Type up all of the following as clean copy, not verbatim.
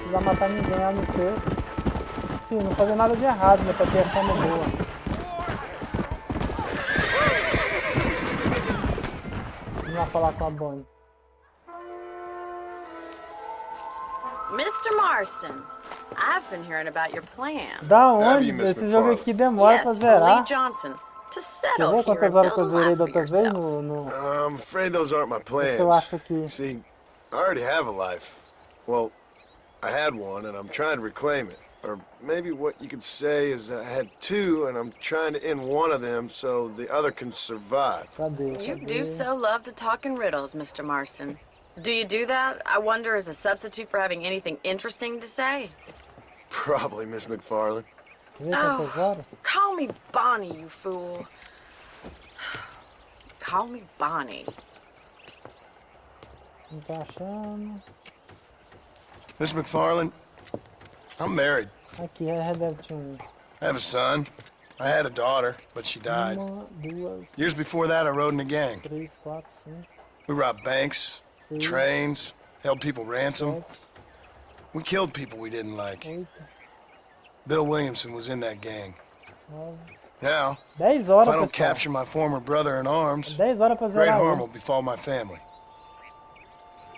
precisar matar ninguém, a não ser... Sim, não fazer nada de errado, né? Pra ter a fama boa. Vamos lá falar com a Bonnie. Mr. Marston, I've been hearing about your plan. Da onde? Esse jogo aqui demora pra zerar. Quer ver quantas horas que eu zerei da outra vez no... I'm afraid those aren't my plans. Eu acho que... See, I already have a life. Well, I had one and I'm trying to reclaim it. Or maybe what you could say is I had two and I'm trying to end one of them so the other can survive. Cadê? You do so love to talk in riddles, Mr. Marston. Do you do that, I wonder, as a substitute for having anything interesting to say? Probably, Miss McFarlane. Oh, call me Bonnie, you fool. Call me Bonnie. Não tá achando. Miss McFarlane, I'm married. Aqui, deve ter um. I have a son. I had a daughter, but she died. Uma, duas, Years before that, I rode in a gang. 3, 4, 5, We robbed banks, 6, trains, held people ransom. 7, We killed people we didn't like. 8, Bill Williamson was in that gang. 9, Now, 10 if horas, I don't pessoal. capture my former brother in arms, 10 horas pra great zerar. harm will befall my family.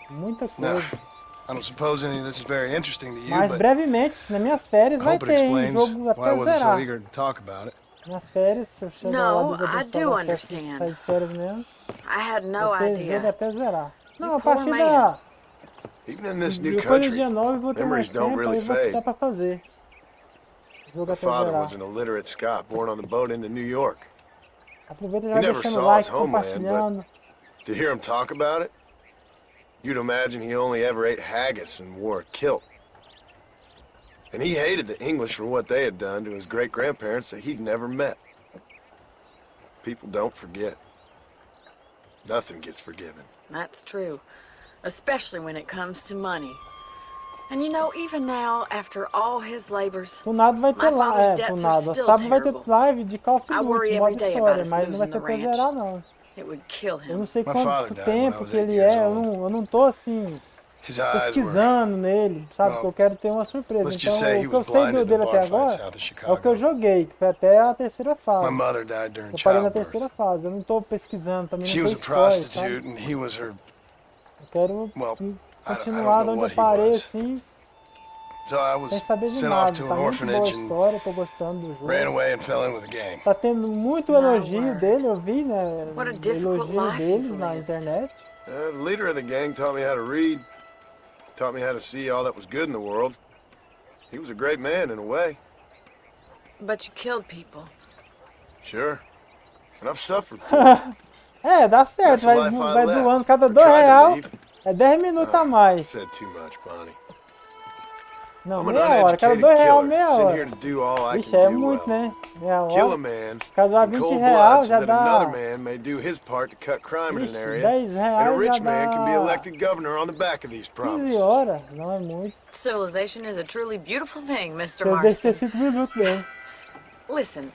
Muita Now, coisa. I don't suppose any of this is very interesting to you, Mas but brevemente, nas minhas férias, I vai hope it ter, hein? explains Jogo why I até wasn't so zerar. eager to talk about it. Nas férias, se eu chegar No, lá dos I do understand. sair de férias mesmo, I had no vai ter jogo idea. até zerar. Não, a poor partir man. da... Even in this new Depois do country, dia 9 eu vou ter mais memories don't tempo, really aí vou fade. dar pra fazer. Jogo My até father zerar. was an illiterate Scot born on the boat into New York. Aproveita e He já never deixando saw o like, his homeland, compartilhando. To hear him talk about it, you'd imagine he only ever ate haggis and wore a kilt. And he hated the English for what they had done to his great-grandparents that he'd never met. People don't forget. Nothing gets forgiven. That's true. Especially when it comes to money. And you know, even now, after all his labors, Tunado vai ter my lá, father's debts are Tunado. still Sábado vai ter terrible. live de Call of I worry Duty, every modo day história, about us mas não vai losing ser the pra ranch. zerar não. It would kill Eu him. não sei My father quanto died when I tempo was que 8 ele years é, old. eu não tô assim, His eyes were, pesquisando nele, sabe? well, Que eu quero ter uma surpresa. let's just say Então, he o que eu was sei blinded dele in a até bar fight agora south of é o que Chicago. eu joguei, que foi até a terceira My fase. mother died during Eu parei na childbirth. terceira fase, eu não tô pesquisando, também She não was tem a história, prostitute sabe? and he was her. Eu quero Well, continuar de know onde what eu he parei, was. assim, So I was sem saber de sent nada. off to Tá an muito boa a orphanage and história, tô gostando do ran jogo. away and fell in with a gang. Tá tendo muito My elogio word. dele, eu vi, né? What a difficult Elogio life deles you've na lived. internet. The leader of the gang taught me how to read, taught me how to see all that was good in the world. He was a great man in a way, But you killed people. sure. And I've suffered for it. É, dá certo, That's the vai, life I vai left, doando cada or R$2 tried to real, leave. é 10 minutos a mais. Said too much, Bonnie. Não, I'm an meia hora, cada uneducated R$2 real, killer, meia sitting here hora. to do all I Vixe, can é do muito, well. né? Meia Kill a hora. man Cada in 20 cold real blood so já that another dá. man may do his part to cut crime in Vixe, an area, 10 and a reais já rich man can be dá elected governor on the back of these 15 promises. horas, não é muito. Civilization is a truly beautiful thing, Mr. Eu deixo ser Marston. 5 minutos bem. Listen,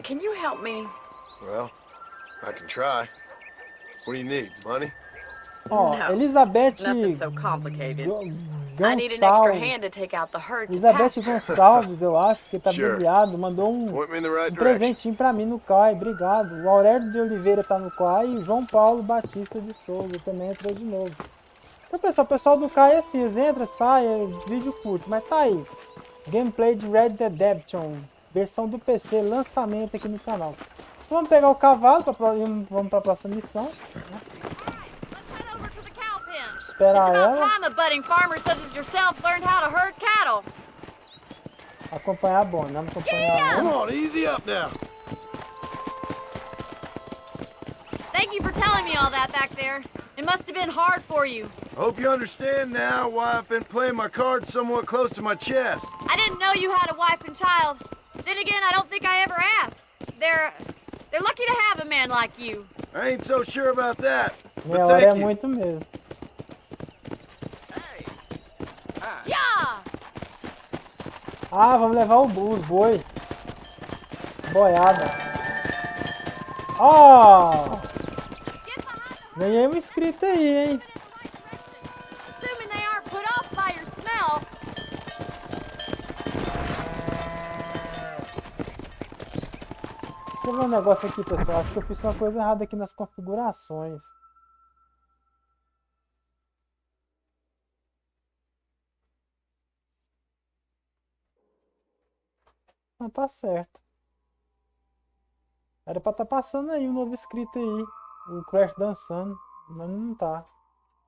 can you help me? Well, I can try. What do you need, money? Ó, No, Elizabeth Nothing so complicated. I need an extra Gonçalves. hand to take out the herd to Elizabeth pasture. Gonçalves, eu acho, porque tá Sure. brilhado, mandou um Point me in the right direction. presentinho pra mim no CAI, obrigado. O Aurélio de Oliveira tá no CAI e o João Paulo Batista de Souza também entrou de novo. Então, pessoal, o pessoal do CAI é assim, eles entram, saem, vídeo curto, mas tá aí. Gameplay de Red Dead Redemption, versão do PC, lançamento aqui no canal. Então, vamos pegar o cavalo, vamos pra próxima missão. Né? Esperar It's about ela, time a budding farmer such as yourself learned how to herd cattle. acompanhar a Bonnie, vamos acompanhar Come ela. on, easy up now. Thank you for telling me all that back there. It must have been hard for you. Hope you understand now why I've been playing my cards somewhat close to my chest. I didn't know you had a wife and child. Then again, I don't think I ever asked. They're lucky to have a man like you. I ain't so sure about that, but Meia hora é thank you. muito mesmo. Yeah! Ah, vamos levar os boi. Boiada. Ó! Ganhei um inscrito aí, hein? Assuming they aren't put off by your smell. eu ver um negócio aqui, pessoal. Acho que eu fiz uma coisa errada aqui nas configurações. Não tá certo. Era pra estar passando aí um novo inscrito aí. O Crash dançando. Mas não tá.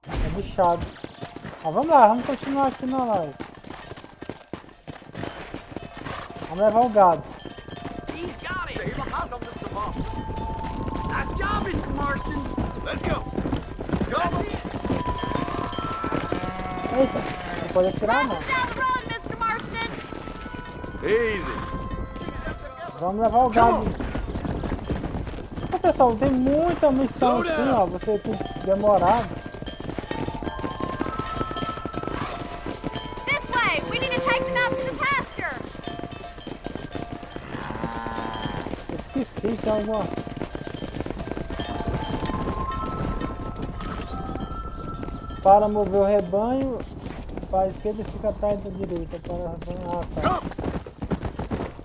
É bichado. Mas vamos lá, vamos continuar aqui na live. Vamos levar o gado. He's got it. Mr. Marston. Nice job, Mr. Marston. Let's go. Come Eita, não pode atirar não. Down the road, Mr. Marston. Easy. Vamos levar o gado. Ô, pessoal, tem muita missão assim, ó. Você tem demorado. This way. We need to take them out to the pasture. Esqueci que é alguma. Para mover o rebanho, para a esquerda fica atrás da direita. Para o rebanho. Ah, tá.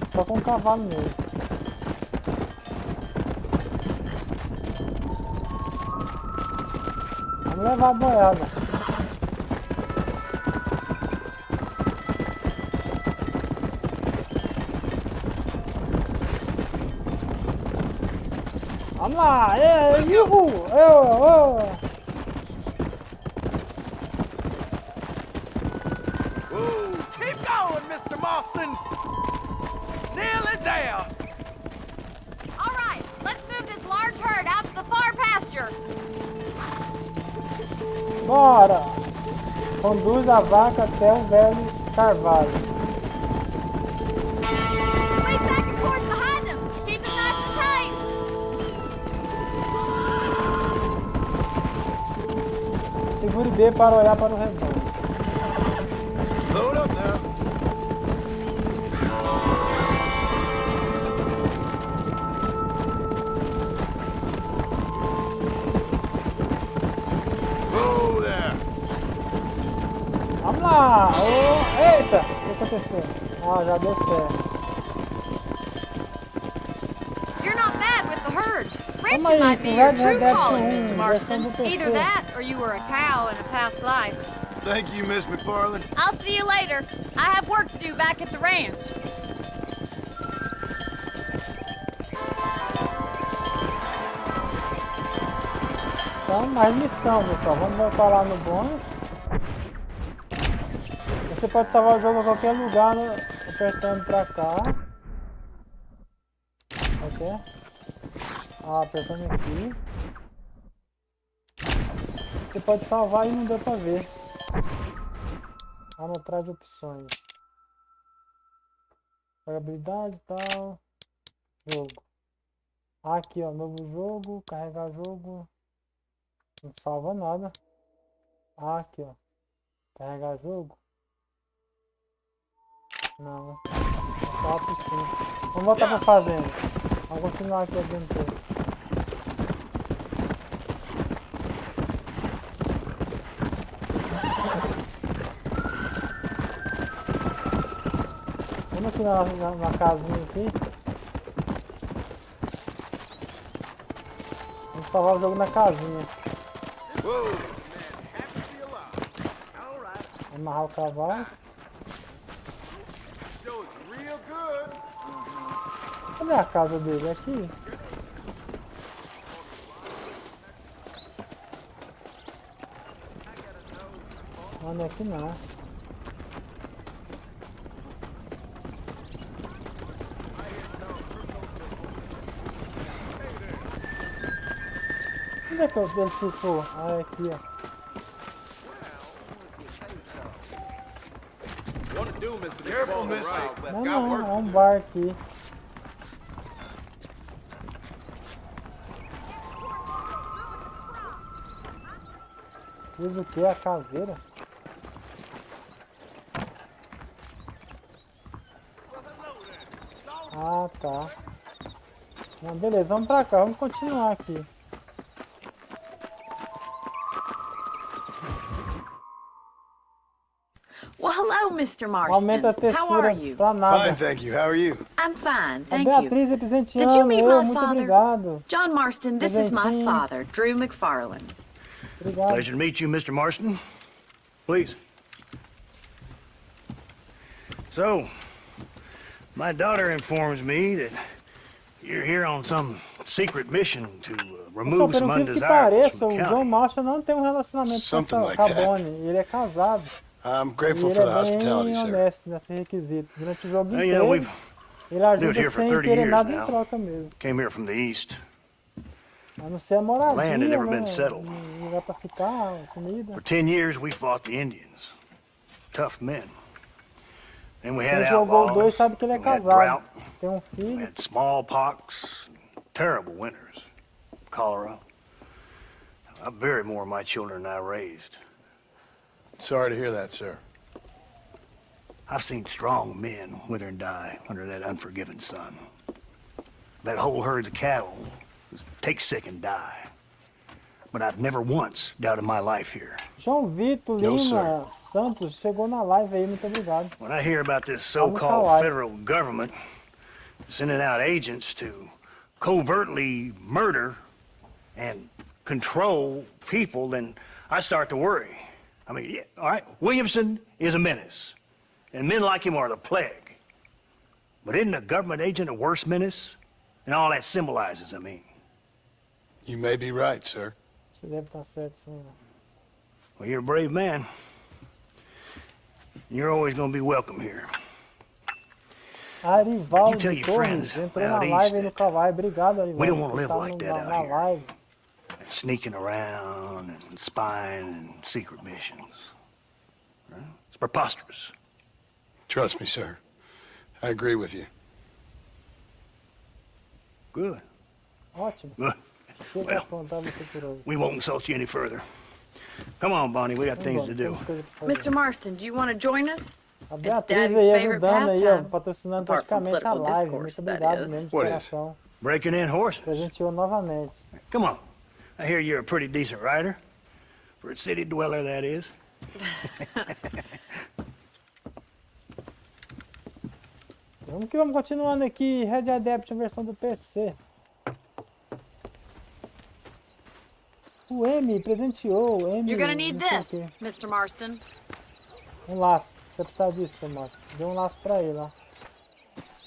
Só com o cavalo mesmo. Vamos levar a boiada. Vamos lá! Uhul! Whoa, keep going, Mr. Marston. Nearly there. All right, let's move this large herd out to the far pasture. Bora! Conduz a vaca até o velho carvalho. Way back and forth behind them. Keep them nice and tight. Segure B para olhar para o rebanho. Load up now. Whoa there. Vamos lá! Eita! O que aconteceu? Ah, já deu certo. You're not bad with the herd. Come Richie on, might be you your got true that calling, tune, Mr. versão Marston. do PC. Either that, or you were a cow in a past life. Thank you, Miss McFarland. I'll see you later. I have work to do back at the ranch. Então, mais missão, pessoal. Vamos voltar lá no bônus. Você pode salvar o jogo a qualquer lugar, apertando pra cá. Ok? Ah, apertando aqui. Você pode salvar e não deu pra ver. Lá atrás de opções. Jogabilidade e tal. Jogo. Aqui, ó, novo jogo, carregar jogo. Não salva nada. Aqui, ó. Carregar jogo. Não. Salva sim. Vamos voltar pra fazenda. Vamos continuar aqui a aventura. Vamos aqui na casinha aqui. Vamos salvar o jogo na casinha. Whoa, man, happy to be alive. All right. Amarrar o cavalo. Show's real good. Cadê a casa dele? É aqui? Não, não é aqui não. Onde é que ele ficou? Ah, é aqui, ó. What to do, Mr. Careful, mister. Não, não, é um bar aqui. Fiz o que? A caveira? Ah, tá. Não, beleza, vamos pra cá, vamos continuar aqui. Well, hello, Mr. Aumenta a Marston. How textura are you? pra nada. Fine, thank you. How are you? I'm fine, A thank you. Beatriz é Did you presenteando meet eu, my muito father? obrigado. John Marston, this is my Presentinho. father, Drew McFarlane. Obrigado. Pleasure to meet you, Mr. Marston. Please. So, my daughter informs me that you're here on some secret mission to Pessoal, remove pelo some incrível que undesirables pareça, from o the John county. Marston não tem um relacionamento Something com like a that. Bonnie. Ele é casado. I'm E grateful ele for é the hospitality, bem sir. honesto nesse requisito. Durante o jogo You know, inteiro, we've ele ajuda lived here for sem 30 querer years nada em now. troca mesmo. Came here from the east. A não ser a moradia, Land had never né? been settled. Um lugar pra ficar, comida. For 10 years, we fought the Indians. Tough men. Then we had Quem jogou o 2 outlaws. sabe que ele é We had casado. drought. Tem um We filho. had smallpox. Terrible winters. Cholera. I buried more of my children than I raised. Sorry to hear that, sir. I've seen strong men wither and die under that unforgiving sun. That whole herds of cattle just take sick and die. But I've never once doubted my life here. João Vitor No, Lima Santos chegou na live aí, muito obrigado. When I hear about this Vamos so-called falar. federal government sending out agents to covertly murder and control people, then I start to worry. I mean, yeah, all right, Williamson is a menace, and men like him are the plague. But isn't a government agent a worse menace? And all that symbolizes, I mean. You may be right, sir. Você deve estar certo, sim. Well, you're a brave man. You're always going to be welcome here. Arivaldo You tell your Torres friends entrou na out live east aí no that Cavalo. Obrigado, Arivaldo. we don't wanna por live estar like that out na here. live. Sneaking around and spying and secret missions. Right? It's preposterous. Trust me, sir. I agree with you. Good. Ótimo. Good. Chega Well, a contar você por hoje. we won't insult you any further. Come on, Bonnie, we got things to do. Temos coisa pra fazer. Mr. Marston, do you want to join us? A Beatriz Daddy's aí favorite ajudando aí, ó, pastime. patrocinando Apart from praticamente a political live. discourse, Muito that obrigado is. mesmo de What is? coração. Breaking in horses. Presenteou novamente. Come on. I hear you're a pretty decent rider. For a city dweller, that is. Vamos que vamos continuando aqui. Red Adaption versão do PC. O M presenteou. O M, You're gonna need não sei o this, quê. Mr. Marston. Um laço. Você precisa disso, seu Márcio. Deu um laço pra ele, ó.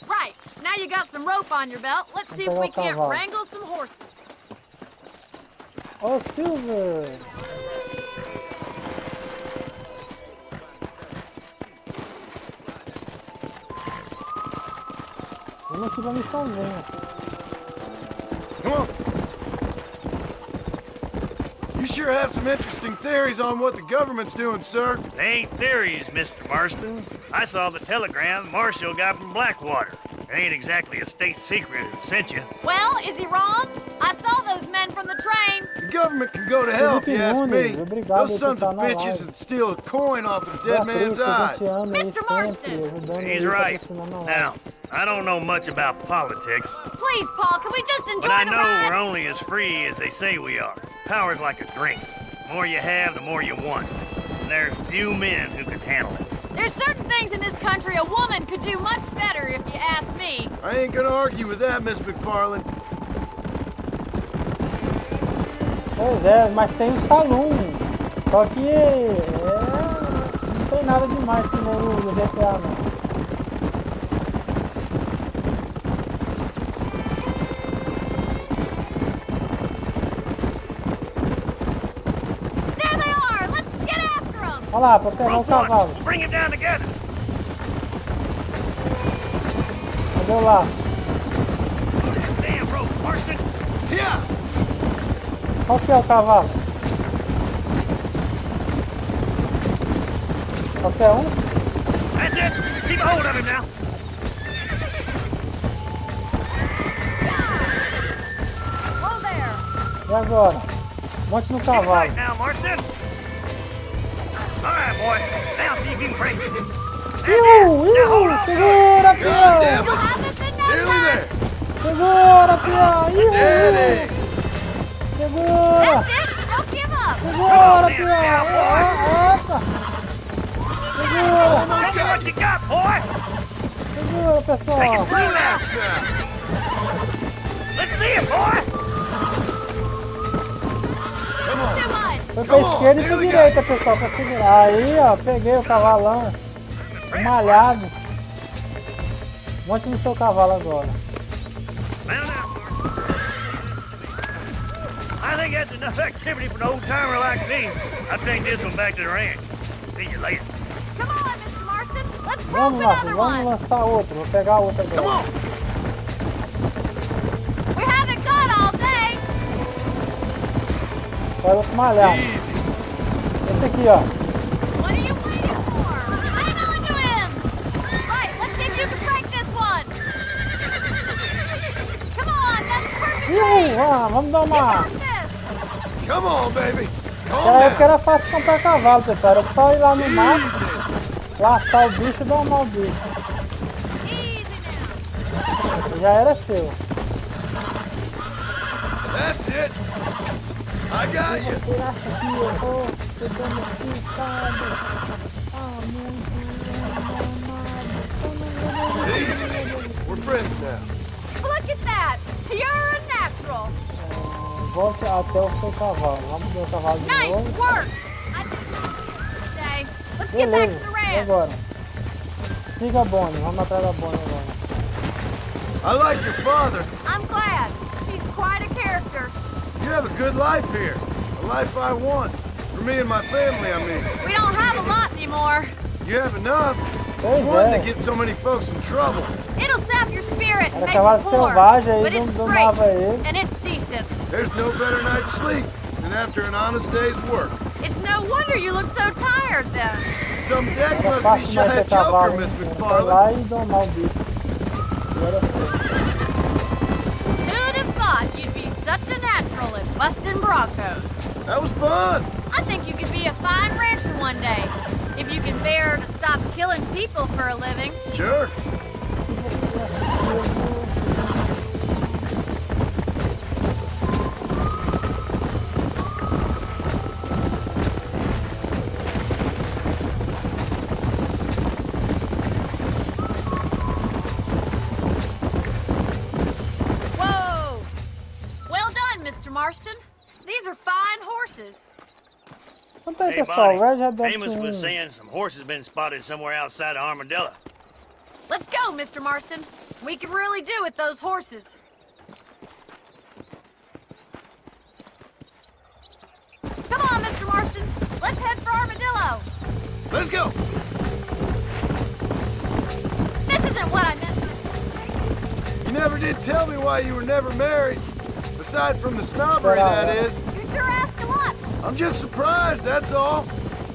Right, now you got some rope on your belt. Let's see if we can't Cavalo. wrangle some horses. Ô, Silver! Vamos aqui pra missãozinha. Come on. You sure have some interesting theories on what the government's doing, sir. They ain't theories, Mr. Marston. I saw the telegram Marshall got from Blackwater. It ain't exactly a state secret it sent you. Well, is he wrong? I saw those men from the train. The government can go to hell if you ask me. Those sons of bitches would steal a coin off a dead Beatriz man's eye. presenteando aí Mr. sempre, Marston. ajudando He's aí, right. patrocinando a Now, live. I don't know much about politics, Please, Paul, can we just enjoy but I the know ride? we're only as free as they say we are. Power's like a drink. The more you have, the more you want. And there's few men who could handle it. There's certain things in this country a woman could do much better, if you ask me. I ain't gonna argue with that, Miss McFarlane. Pois é, mas tem um saloon. Só que não tem nada demais que nem no GTA, não. There they are! Let's get after them! Olha lá, pra pegar o Rope one, cavalo. we'll bring it down together. Cadê o laço? Damn rope, Marston. Yeah! Qual que é o cavalo? Qualquer um? That's it. Keep a hold of him now. Whoa there! E agora? Monte no Keep it cavalo. right now, Marston. All right, boy. Now see if you can break it. Ihu! Ihu! Segura, God peão! damn You'll it! have this in no Nearly time! there! Segura, peão! Ihu! Daddy! Segura! That's it! Don't give up! Segura, peão! Epa! Segura! Show me what you got, boy! Segura, pessoal! Relax now. Let's see it, boy! Come on. Too much. Foi pra esquerda e pra direita, pessoal, pra segurar. Aí, ó, peguei o cavalão. Malhado. Monte no seu cavalo agora. Man up. I think that's enough activity for an old timer like me. I'll take this one back to the ranch. See you later. Come on, Mr. Marston. Let's rope Vamos, Márcio, another vamos one. lançar outro. Vou pegar outro agora. Come on. We haven't got all day. Quero outro malhado. Easy. Esse aqui, ó. What are you waiting for? Hang on to him. Right, let's see if you can break this one. Come on, that's perfect. Vamos dar You uma... got this. Come on, baby. Naquela Calm época down. era fácil comprar cavalo, pessoal. Era só ir lá no mato, laçar o bicho e domar o bicho. Easy now. Já era seu. That's it. I got you. Você acha que eu vou ser domesticado? Muito amado. See? We're friends now. Look at that. You're a natural. Volte até o seu cavalo. Vamos ver o cavalo de Nice novo. work. Today. Let's get back to Beleza. the E ranch. agora? Siga a Bonnie. Vamos atrás da Bonnie agora. I like your father. I'm glad. He's quite a character. You have a good life here. A life I want. For me and my family, I mean. We don't have a lot anymore. You have enough. Pois It's one é. that gets so many folks in trouble. It'll sap your spirit and Era make cavalo you poor. selvagem, aí But it's domava straight ele. and it's decent. There's no better night's sleep than after an honest day's work. It's no wonder you look so tired then. Some deck Era must be fácil shy mais ter a joker, cavalo. Miss Era só ir McFarland. lá e domar o bicho. E era seu. Who'd have thought you'd be such a natural at busting broncos? That was fun. I think you could be a fine rancher one day. If you can bear to stop killing people for a living. Sure. Whoa! Well done, Mr. Marston. These are fine horses. Conta aí, Hey, pessoal. Bonnie, Red Dead Amos was 1. saying some horses been spotted somewhere outside of Armadillo. Let's go, Mr. Marston. We can really do with those horses. Come on, Mr. Marston. Let's head for Armadillo. Let's go. This isn't what I meant. You never did tell me why you were never married. Aside from the snobbery, that is. You sure ask a lot. I'm just surprised, that's all.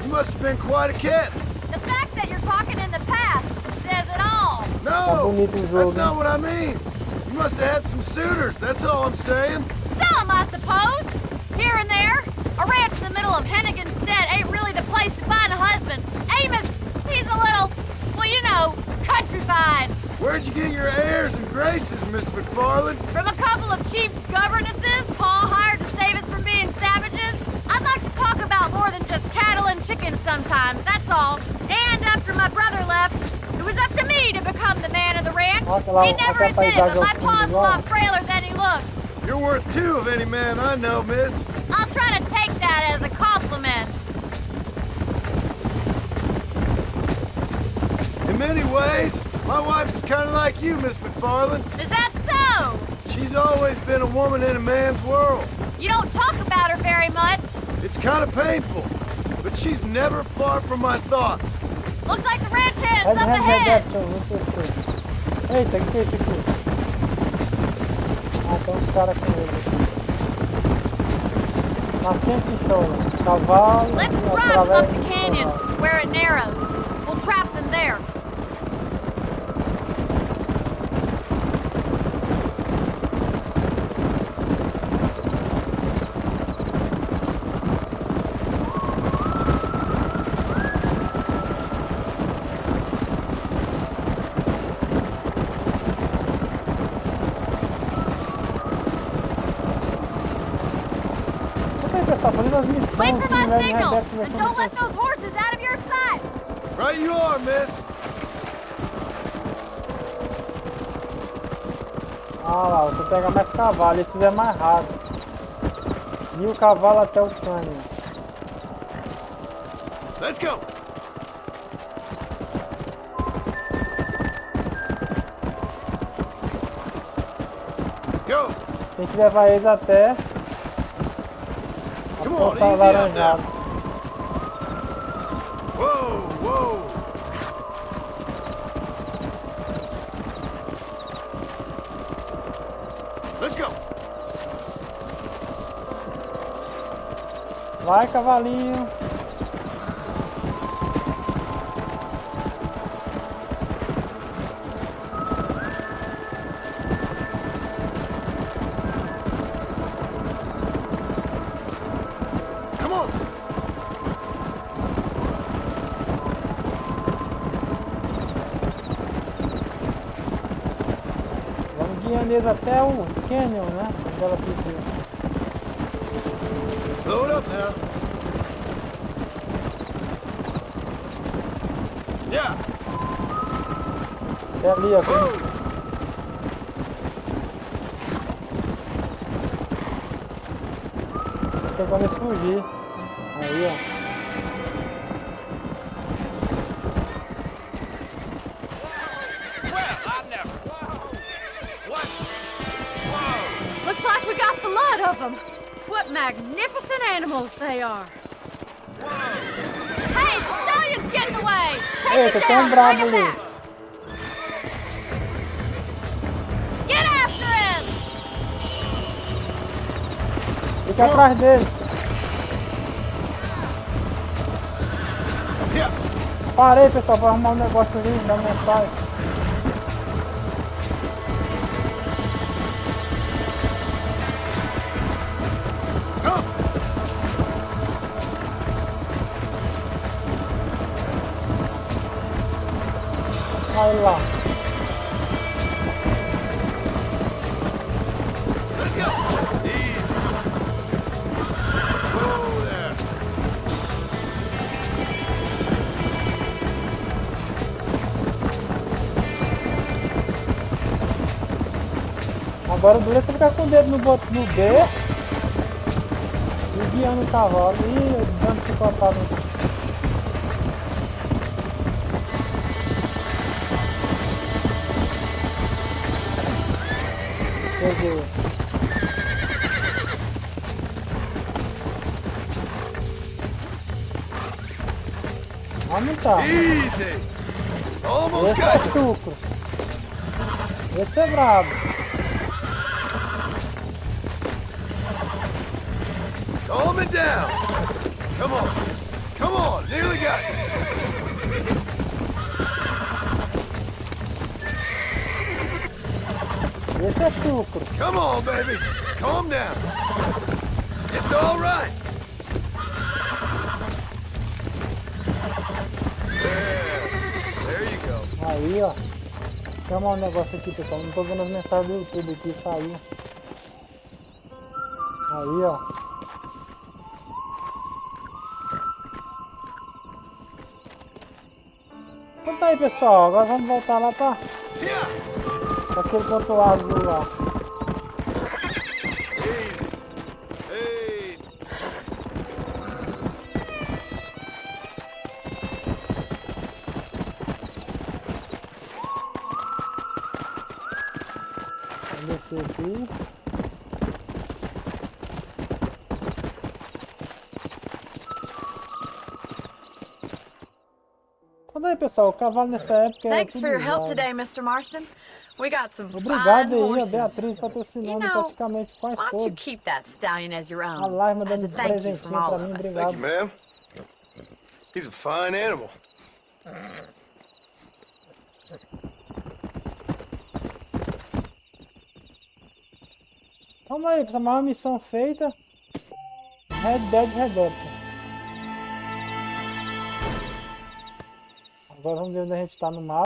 You must have been quite a cat. The fact that you're talking in the past says it all. No, bonito o jogo, that's not what I mean. You must have had some suitors, that's all I'm saying. Some, I suppose. Here and there. A ranch in the middle of Hennigan's Stead ain't really the place to find a husband. Amos, he's a little, well, you know, countrified. Where'd you get your airs and graces, Miss McFarland? From a couple of cheap governesses Paul hired to save us from being savages. I'd like to talk about more than just cattle and chickens sometimes, that's all. And after my brother left, it was up to me to become the man of the ranch. He never admitted, but my pa's a lot frailer than he looks. You're worth two of any man I know, miss. I'll try to take that as a compliment. In many ways, my wife is kind of like you, Miss McFarland. Is that so? She's always been a woman in a man's world. You don't talk about her very much. It's kind of painful, but she's never far from my thoughts. Looks like the ranch Red hand's up Red ahead. Dead 1, muito terceiro. Eita, o que é isso aqui? Ah, tem uns caras com ele aqui. Nascente e show. Cavalo. Let's e drive them através up the do canyon cavalo. where it narrows. We'll trap them there. Conta aí, pessoal, fazendo as missões Wait for aqui my no Red signal, Dead and don't let conversando those horses out of your sight. Right you are, miss. Ah lá, eu vou pegar mais cavalo, esses é mais rápido. 1000 cavalos até o cânion. Let's go. Go. Tem que levar eles até a Come on, ponta easy up now. laranjada. Whoa, whoa. Let's go. Vai, cavalinho. Come on. Vamos guiando eles até o canyon, né? Onde ela pediu. Slow it up now. Yeah. Até ali, ó. Whoa. Tem como eles fugir. Aí, ó. Well, I never. What? Whoa! Looks like we got the lot of them. What magnificent animals they are. Hey, the stallion's getting away. Chase Eita, it tem down, um brabo bring him ali. back. Get after him. Fica atrás dele. Yeah. Parei, pessoal, pra arrumar um negócio ali, dar mensagem. Come. Aí lá. Let's go. Easy. Whoa there. Agora o duro é você ficar com o dedo no B e guiando o cavalo e dando picotado. Peguei. Vamos tá. Easy. Almost Esse got é you. chucro. Esse é brabo. Calm it down. Come on. Come on. Nearly got you. Esse é chucro. Come on, baby. Calm down. It's all right. There you go. Aí, ó. Tem um negócio aqui, pessoal. Não tô vendo as mensagens do YouTube aqui, saiu. Aí, ó. Então tá aí, pessoal. Agora vamos voltar lá pra Yeah. aquele ponto azul lá. Hey. Vamos descer aqui. Então daí, pessoal, o cavalo nessa época é Thanks tudo for your help usado. today, Mr. Marston. We got some Obrigado fine aí, a horses. Beatriz You patrocinando know, praticamente quase why don't you todos. keep that stallion as your A own? Laima As dando a thank you from presentinho all pra of mim, us. Thank obrigado. you, ma'am. He's a fine animal. Vamos aí, pessoal, mais uma missão feita. Red Dead Redemption. Agora vamos ver onde a gente tá no mapa.